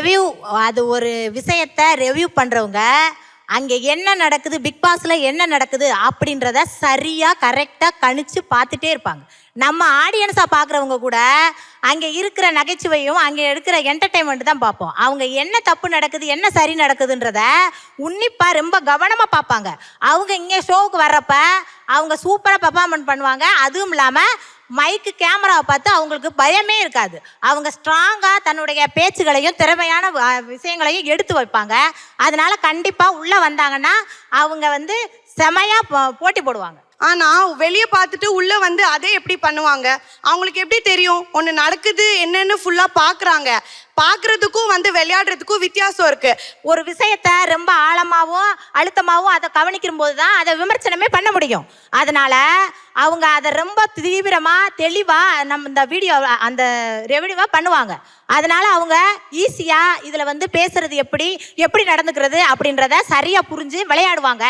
Review, அது ஒரு விஷயத்த ரெவ்யூ பண்ணுறவங்க அங்கே என்ன நடக்குது, பிக் பாஸில் என்ன நடக்குது அப்படின்றத சரியாக கரெக்டாக கணிச்சு பார்த்துட்டே இருப்பாங்க. நம்ம ஆடியன்ஸாக பார்க்குறவங்க கூட அங்கே இருக்கிற நகைச்சுவையும் அங்கே எடுக்கிற என்டர்டெயின்மெண்ட் தான் பார்ப்போம். அவங்க என்ன தப்பு நடக்குது, என்ன சரி நடக்குதுன்றத உன்னிப்பாக ரொம்ப கவனமாக பார்ப்பாங்க. அவங்க இங்கே ஷோவுக்கு வர்றப்ப அவங்க சூப்பராக பெர்ஃபார்மன்ஸ் பண்ணுவாங்க. அதுவும் இல்லாமல் மைக்கு கேமராவை பார்த்து அவங்களுக்கு பயமே இருக்காது. அவங்க ஸ்ட்ராங்காக தன்னுடைய பேச்சுகளையும் திறமையான விஷயங்களையும் எடுத்து வைப்பாங்க. அதனால கண்டிப்பாக உள்ளே வந்தாங்கன்னா அவங்க செமையாக போட்டி போடுவாங்க. ஆனால் வெளியே பார்த்துட்டு உள்ளே அதே எப்படி பண்ணுவாங்க? அவங்களுக்கு எப்படி தெரியும் ஒன்று நடக்குது என்னன்னு ஃபுல்லாக பார்க்குறாங்க? பார்க்குறதுக்கும் விளையாடுறதுக்கும் வித்தியாசம் இருக்குது. ஒரு விஷயத்த ரொம்ப ஆழமாகவும் அழுத்தமாகவும் அதை கவனிக்கும் போது தான் அதை விமர்சனமே பண்ண முடியும். அதனால் அவங்க அதை ரொம்ப தீவிரமாக தெளிவாக நம்ம இந்த வீடியோ அந்த ரெவடிவாக பண்ணுவாங்க. அதனால் அவங்க ஈஸியாக இதில் பேசுறது எப்படி நடந்துக்கிறது அப்படின்றத சரியாக புரிஞ்சு விளையாடுவாங்க.